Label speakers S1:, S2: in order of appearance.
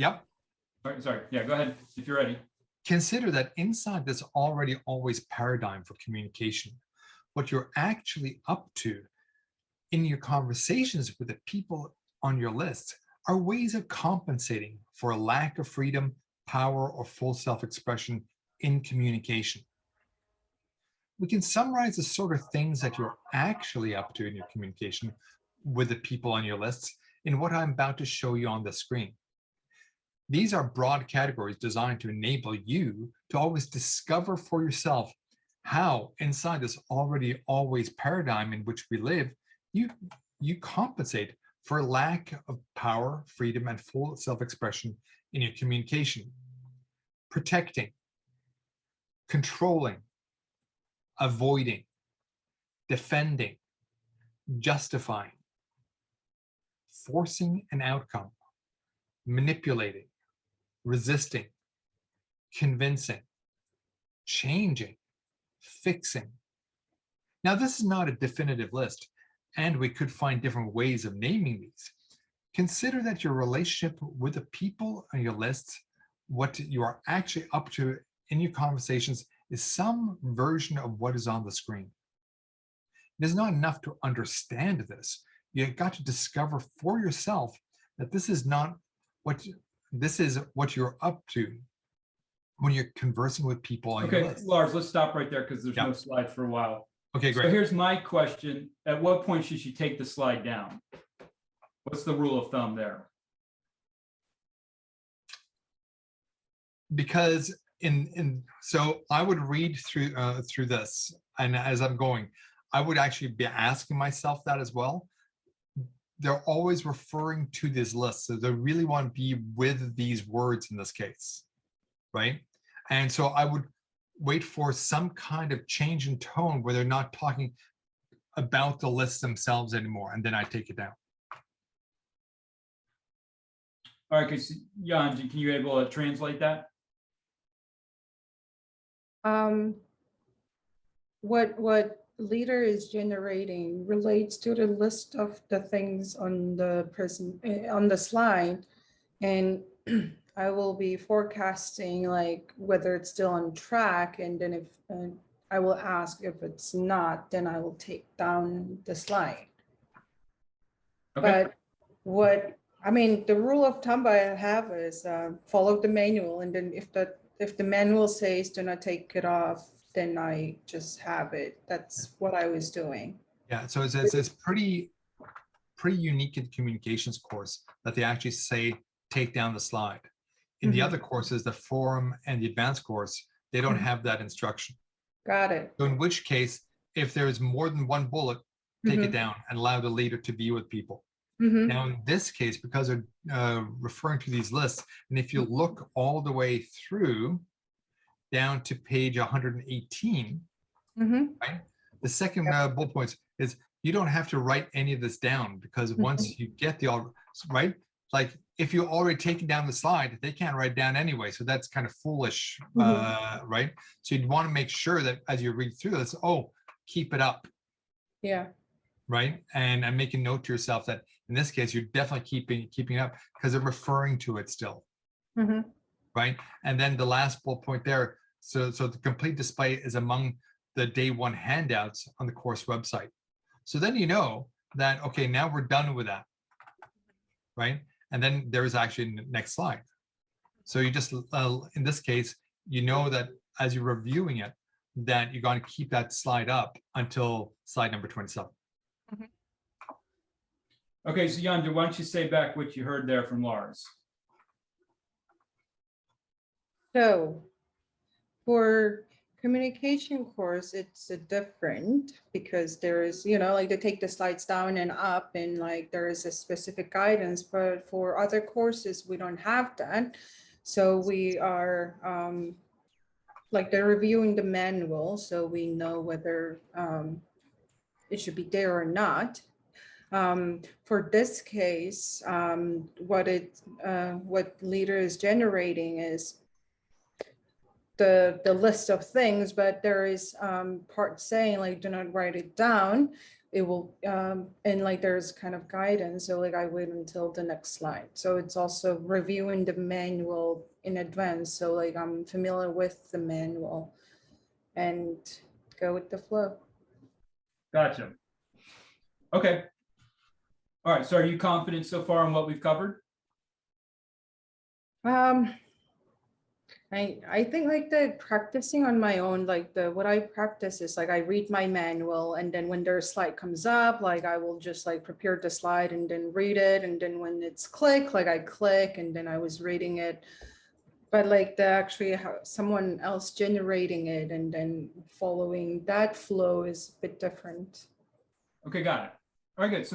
S1: Yep.
S2: Sorry. Yeah, go ahead if you're ready.
S1: Consider that inside this already always paradigm for communication, what you're actually up to in your conversations with the people on your list are ways of compensating for a lack of freedom, power, or full self-expression in communication. We can summarize the sort of things that you're actually up to in your communication with the people on your lists in what I'm about to show you on the screen. These are broad categories designed to enable you to always discover for yourself how inside this already always paradigm in which we live, you compensate for lack of power, freedom, and full self-expression in your communication. Protecting, controlling, avoiding, defending, justifying, forcing an outcome, manipulating, resisting, convincing, changing, fixing. Now, this is not a definitive list, and we could find different ways of naming these. Consider that your relationship with the people on your list, what you are actually up to in your conversations, is some version of what is on the screen. It is not enough to understand this. You've got to discover for yourself that this is what you're up to when you're conversing with people on your list.
S2: Okay, Lars, let's stop right there because there's no slide for a while.
S1: Okay, great.
S2: So here's my question. At what point should she take the slide down? What's the rule of thumb there?
S1: Because so I would read through this, and as I'm going, I would actually be asking myself that as well. They're always referring to this list, so they really want to be with these words in this case, right? And so I would wait for some kind of change in tone where they're not talking about the lists themselves anymore, and then I take it down.
S2: All right, because Jan, can you able to translate that?
S3: What leader is generating relates to the list of the things on the slide, and I will be forecasting like whether it's still on track, and then if I will ask if it's not, then I will take down the slide.
S2: Okay.
S3: But the rule of thumb I have is follow the manual, and then if the manual says do not take it off, then I just have it. That's what I was doing.
S1: Yeah, so it's pretty unique in the communications course that they actually say take down the slide. In the other courses, the forum and the advanced course, they don't have that instruction.
S3: Got it.
S1: So in which case, if there's more than one bullet, take it down and allow the leader to be with people. Now, in this case, because they're referring to these lists, and if you look all the way through down to page 118, right? The second bullet point is you don't have to write any of this down, because once you get right, like if you're already taking down the slide, they can't write down anyway. So that's kind of foolish, right? So you'd want to make sure that as you read through this, keep it up.
S3: Yeah.
S1: Right. And make a note to yourself that in this case, you're definitely keeping it up because they're referring to it still. Right. And then the last bullet point there. So the complete display is among the day one handouts on the course website. So then you know that, okay, now we're done with that. Right. And then there is actually the next slide. So you just, in this case, you know that as you're reviewing it, that you're going to keep that slide up until slide number 27.
S2: Okay, so Jan, why don't you say back what you heard there from Lars?
S3: So for communication course, it's different because there is, like they take the slides down and up, and like there is a specific guidance, but for other courses, we don't have that. So we are like they're reviewing the manual, so we know whether it should be there or not. For this case, what leader is generating is the list of things, but there is part saying like do not write it down, it will, and like there's kind of guidance, so like I wait until the next slide. So it's also reviewing the manual in advance, so like I'm familiar with the manual and go with the flow.
S2: Gotcha. Okay. All right, so are you confident so far on what we've covered?
S3: I think like the practicing on my own, like what I practice is like I read my manual, and then when their slide comes up, like I will just like prepare the slide and then read it, and then when it's click, like I click, and then I was reading it. But like the actually someone else generating it and then following that flow is a bit different.
S2: Okay, got it. All right, good. So